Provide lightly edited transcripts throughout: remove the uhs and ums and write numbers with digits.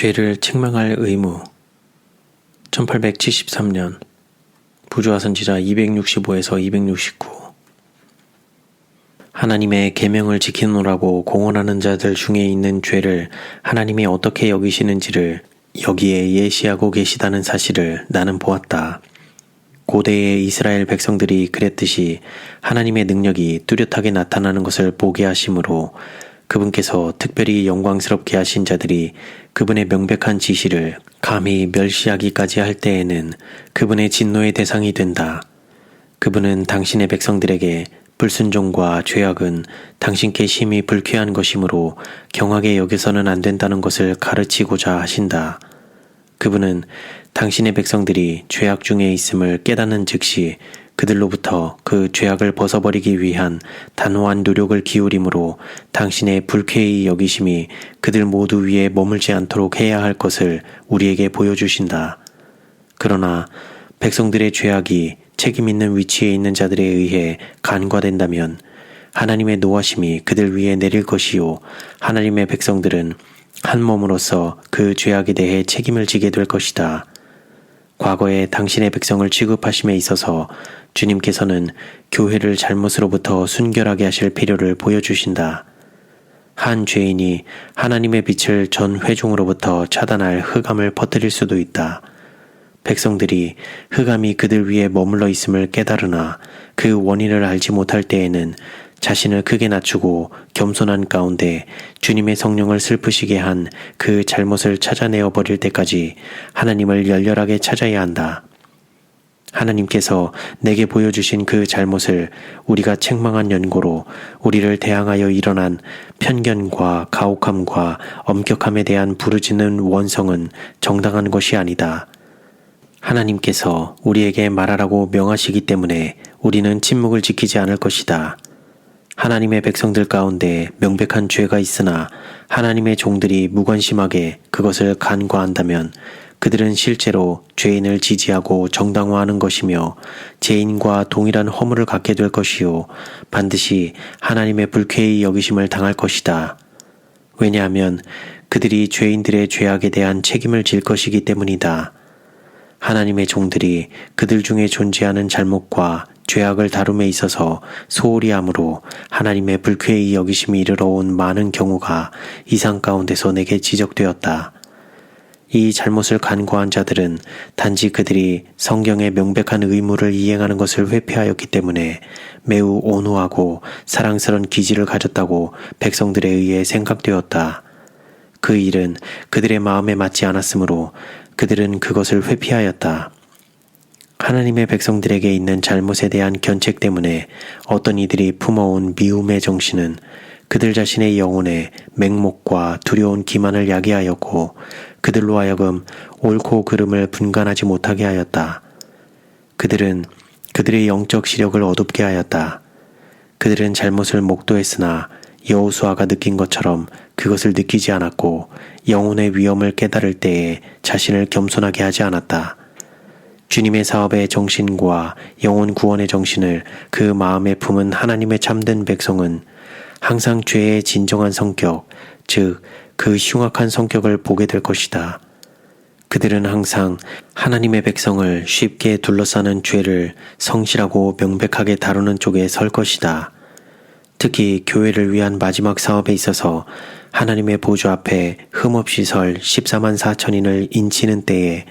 죄를 책망할 의무. 1873년 부조화 선지자 265에서 269. 하나님의 계명을 지키노라고 공언하는 자들 중에 있는 죄를 하나님이 어떻게 여기시는지를 여기에 예시하고 계시다는 사실을 나는 보았다. 고대의 이스라엘 백성들이 그랬듯이 하나님의 능력이 뚜렷하게 나타나는 것을 보게 하심으로 그분께서 특별히 영광스럽게 하신 자들이 그분의 명백한 지시를 감히 멸시하기까지 할 때에는 그분의 진노의 대상이 된다. 그분은 당신의 백성들에게 불순종과 죄악은 당신께 심히 불쾌한 것이므로 경하게 여겨서는 안 된다는 것을 가르치고자 하신다. 그분은 당신의 백성들이 죄악 중에 있음을 깨닫는 즉시 그들로부터 그 죄악을 벗어버리기 위한 단호한 노력을 기울이므로 당신의 불쾌히 여기심이 그들 모두 위에 머물지 않도록 해야 할 것을 우리에게 보여주신다. 그러나 백성들의 죄악이 책임 있는 위치에 있는 자들에 의해 간과된다면 하나님의 노하심이 그들 위에 내릴 것이요 하나님의 백성들은 한 몸으로서 그 죄악에 대해 책임을 지게 될 것이다. 과거에 당신의 백성을 취급하심에 있어서 주님께서는 교회를 잘못으로부터 순결하게 하실 필요를 보여주신다. 한 죄인이 하나님의 빛을 전 회중으로부터 차단할 흑암을 퍼뜨릴 수도 있다. 백성들이 흑암이 그들 위에 머물러 있음을 깨달으나 그 원인을 알지 못할 때에는 자신을 크게 낮추고 겸손한 가운데 주님의 성령을 슬프시게 한 그 잘못을 찾아내어 버릴 때까지 하나님을 열렬하게 찾아야 한다. 하나님께서 내게 보여주신 그 잘못을 우리가 책망한 연고로 우리를 대항하여 일어난 편견과 가혹함과 엄격함에 대한 부르짖는 원성은 정당한 것이 아니다. 하나님께서 우리에게 말하라고 명하시기 때문에 우리는 침묵을 지키지 않을 것이다. 하나님의 백성들 가운데 명백한 죄가 있으나 하나님의 종들이 무관심하게 그것을 간과한다면 그들은 실제로 죄인을 지지하고 정당화하는 것이며 죄인과 동일한 허물을 갖게 될 것이요 반드시 하나님의 불쾌히 여기심을 당할 것이다. 왜냐하면 그들이 죄인들의 죄악에 대한 책임을 질 것이기 때문이다. 하나님의 종들이 그들 중에 존재하는 잘못과 죄악을 다룸에 있어서 소홀히 함으로 하나님의 불쾌히 여기심이 이르러 온 많은 경우가 이상 가운데서 내게 지적되었다. 이 잘못을 간과한 자들은 단지 그들이 성경의 명백한 의무를 이행하는 것을 회피하였기 때문에 매우 온후하고 사랑스러운 기질을 가졌다고 백성들에 의해 생각되었다. 그 일은 그들의 마음에 맞지 않았으므로 그들은 그것을 회피하였다. 하나님의 백성들에게 있는 잘못에 대한 견책 때문에 어떤 이들이 품어온 미움의 정신은 그들 자신의 영혼에 맹목과 두려운 기만을 야기하였고 그들로 하여금 옳고 그름을 분간하지 못하게 하였다. 그들은 그들의 영적 시력을 어둡게 하였다. 그들은 잘못을 목도했으나 여호수아가 느낀 것처럼 그것을 느끼지 않았고 영혼의 위험을 깨달을 때에 자신을 겸손하게 하지 않았다. 주님의 사업의 정신과 영혼 구원의 정신을 그 마음에 품은 하나님의 참된 백성은 항상 죄의 진정한 성격, 즉 그 흉악한 성격을 보게 될 것이다. 그들은 항상 하나님의 백성을 쉽게 둘러싸는 죄를 성실하고 명백하게 다루는 쪽에 설 것이다. 특히 교회를 위한 마지막 사업에 있어서 하나님의 보좌 앞에 흠없이 설 14만 4천인을 인치는 때에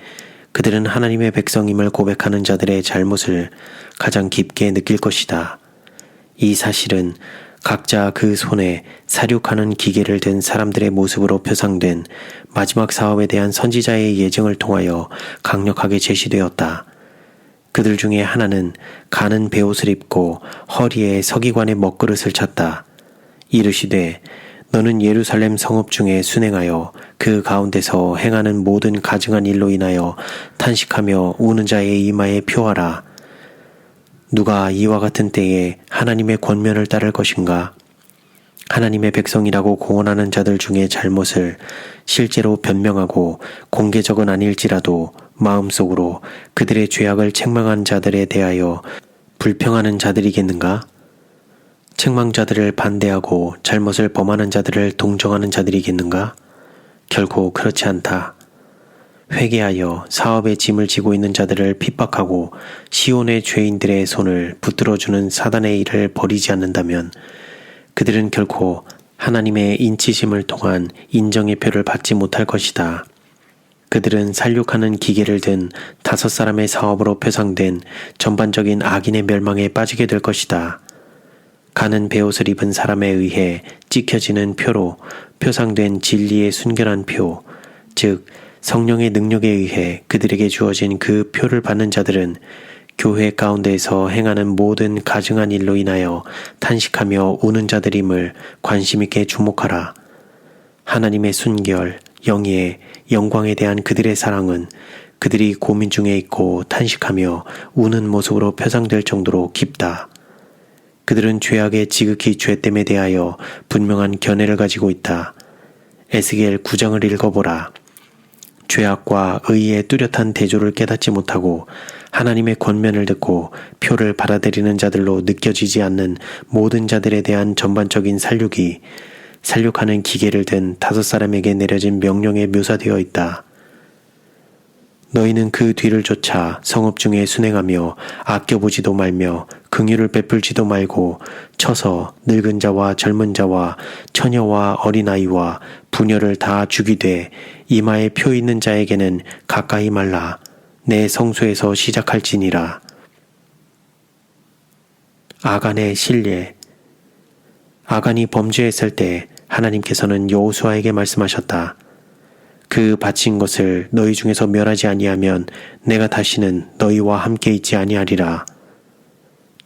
그들은 하나님의 백성임을 고백하는 자들의 잘못을 가장 깊게 느낄 것이다. 이 사실은 각자 그 손에 사륙하는 기계를 든 사람들의 모습으로 표상된 마지막 사업에 대한 선지자의 예증을 통하여 강력하게 제시되었다. 그들 중에 하나는 가는 베옷을 입고 허리에 서기관의 먹그릇을 찼다. 이르시되 너는 예루살렘 성읍 중에 순행하여 그 가운데서 행하는 모든 가증한 일로 인하여 탄식하며 우는 자의 이마에 표하라. 누가 이와 같은 때에 하나님의 권면을 따를 것인가? 하나님의 백성이라고 공언하는 자들 중에 잘못을 실제로 변명하고 공개적은 아닐지라도 마음속으로 그들의 죄악을 책망한 자들에 대하여 불평하는 자들이겠는가? 책망자들을 반대하고 잘못을 범하는 자들을 동정하는 자들이겠는가? 결코 그렇지 않다. 회개하여 사업의 짐을 지고 있는 자들을 핍박하고 시온의 죄인들의 손을 붙들어주는 사단의 일을 버리지 않는다면 그들은 결코 하나님의 인치심을 통한 인정의 표를 받지 못할 것이다. 그들은 살육하는 기계를 든 5사람의 사업으로 표상된 전반적인 악인의 멸망에 빠지게 될 것이다. 가는 베옷을 입은 사람에 의해 찍혀지는 표로 표상된 진리의 순결한 표, 즉 성령의 능력에 의해 그들에게 주어진 그 표를 받는 자들은 교회 가운데에서 행하는 모든 가증한 일로 인하여 탄식하며 우는 자들임을 관심 있게 주목하라. 하나님의 순결, 영예, 영광에 대한 그들의 사랑은 그들이 고민 중에 있고 탄식하며 우는 모습으로 표상될 정도로 깊다. 그들은 죄악의 지극히 죄됨에 대하여 분명한 견해를 가지고 있다. 에스겔 9장을 읽어보라. 죄악과 의의 뚜렷한 대조를 깨닫지 못하고 하나님의 권면을 듣고 표를 받아들이는 자들로 느껴지지 않는 모든 자들에 대한 전반적인 살육이 살육하는 기계를 든 5사람에게 내려진 명령에 묘사되어 있다. 너희는 그 뒤를 쫓아 성읍 중에 순행하며 아껴보지도 말며 긍휼을 베풀지도 말고 쳐서 늙은 자와 젊은 자와 처녀와 어린아이와 부녀를 다 죽이되 이마에 표 있는 자에게는 가까이 말라. 내 성소에서 시작할지니라. 아간의 신뢰. 아간이 범죄했을 때 하나님께서는 여호수아에게 말씀하셨다. 그 바친 것을 너희 중에서 멸하지 아니하면 내가 다시는 너희와 함께 있지 아니하리라.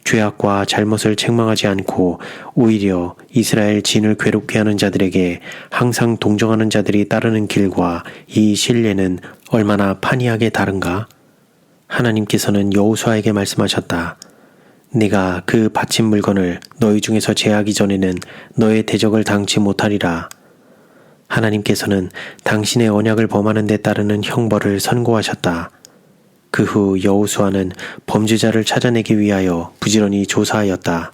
죄악과 잘못을 책망하지 않고 오히려 이스라엘 진을 괴롭게 하는 자들에게 항상 동정하는 자들이 따르는 길과 이 신뢰는 얼마나 판이하게 다른가? 하나님께서는 여호수아에게 말씀하셨다. 네가 그 바친 물건을 너희 중에서 제하기 전에는 너의 대적을 당치 못하리라. 하나님께서는 당신의 언약을 범하는 데 따르는 형벌을 선고하셨다. 그 후 여호수아는 범죄자를 찾아내기 위하여 부지런히 조사하였다.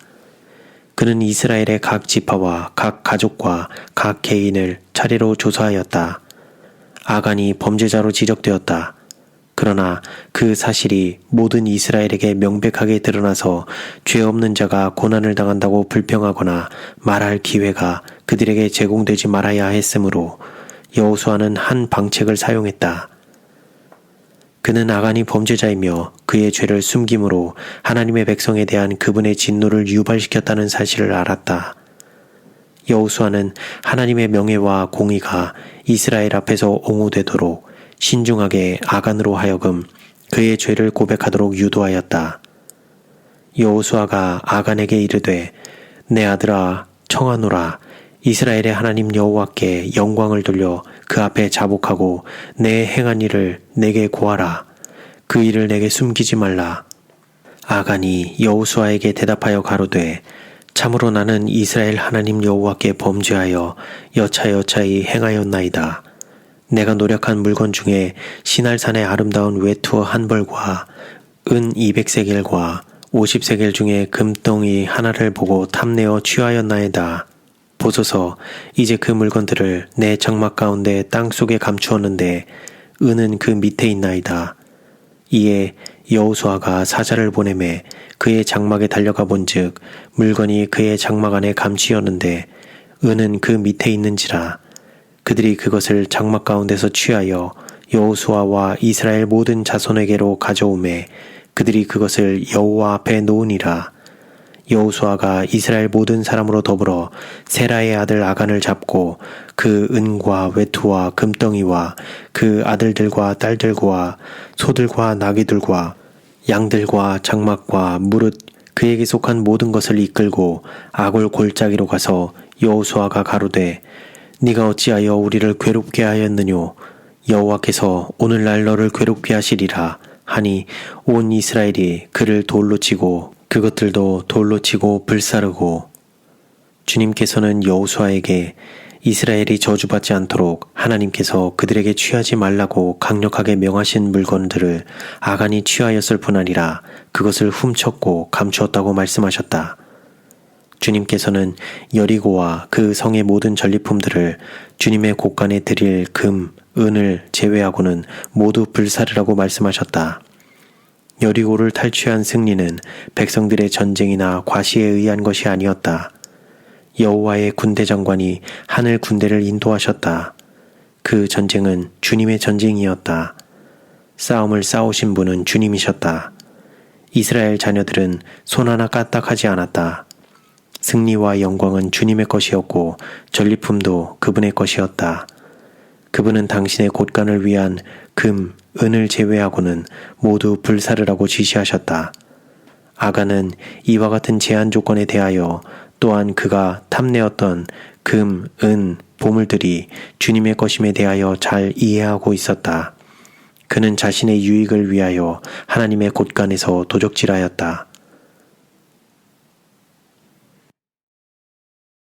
그는 이스라엘의 각 지파와 각 가족과 각 개인을 차례로 조사하였다. 아간이 범죄자로 지적되었다. 그러나 그 사실이 모든 이스라엘에게 명백하게 드러나서 죄 없는 자가 고난을 당한다고 불평하거나 말할 기회가 그들에게 제공되지 말아야 했으므로 여호수아는 한 방책을 사용했다. 그는 아간이 범죄자이며 그의 죄를 숨김으로 하나님의 백성에 대한 그분의 진노를 유발시켰다는 사실을 알았다. 여호수아는 하나님의 명예와 공의가 이스라엘 앞에서 옹호되도록 신중하게 아간으로 하여금 그의 죄를 고백하도록 유도하였다. 여호수아가 아간에게 이르되 내 아들아 청하노라. 이스라엘의 하나님 여호와께 영광을 돌려 그 앞에 자복하고 내 행한 일을 내게 고하라. 그 일을 내게 숨기지 말라. 아간이 여호수아에게 대답하여 가로되 참으로 나는 이스라엘 하나님 여호와께 범죄하여 여차여차히 행하였나이다. 내가 노력한 물건 중에 시날산의 아름다운 외투어 한 벌과 은 200세겔과 50세겔 중에 금덩이 하나를 보고 탐내어 취하였나이다. 보소서 이제 그 물건들을 내 장막 가운데 땅속에 감추었는데 은은 그 밑에 있나이다. 이에 여호수아가 사자를 보내매 그의 장막에 달려가 본즉 물건이 그의 장막 안에 감추었는데 은은 그 밑에 있는지라. 그들이 그것을 장막 가운데서 취하여 여호수아와 이스라엘 모든 자손에게로 가져오매 그들이 그것을 여호와 앞에 놓으니라. 여호수아가 이스라엘 모든 사람으로 더불어 세라의 아들 아간을 잡고 그 은과 외투와 금덩이와 그 아들들과 딸들과 소들과 나귀들과 양들과 장막과 무릇 그에게 속한 모든 것을 이끌고 아골 골짜기로 가서 여호수아가 가로되 네가 어찌하여 우리를 괴롭게 하였느뇨? 여호와께서 오늘날 너를 괴롭게 하시리라 하니 온 이스라엘이 그를 돌로 치고 그것들도 돌로 치고 불사르고 주님께서는 여호수아에게 이스라엘이 저주받지 않도록 하나님께서 그들에게 취하지 말라고 강력하게 명하신 물건들을 아간이 취하였을 뿐 아니라 그것을 훔쳤고 감추었다고 말씀하셨다. 주님께서는 여리고와 그 성의 모든 전리품들을 주님의 곳간에 드릴 금, 은을 제외하고는 모두 불사르라고 말씀하셨다. 여리고를 탈취한 승리는 백성들의 전쟁이나 과시에 의한 것이 아니었다. 여호와의 군대 장관이 하늘 군대를 인도하셨다. 그 전쟁은 주님의 전쟁이었다. 싸움을 싸우신 분은 주님이셨다. 이스라엘 자녀들은 손 하나 까딱하지 않았다. 승리와 영광은 주님의 것이었고 전리품도 그분의 것이었다. 그분은 당신의 곳간을 위한 금, 은을 제외하고는 모두 불사르라고 지시하셨다. 아간은 이와 같은 제한 조건에 대하여 또한 그가 탐내었던 금, 은, 보물들이 주님의 것임에 대하여 잘 이해하고 있었다. 그는 자신의 유익을 위하여 하나님의 곳간에서 도적질하였다.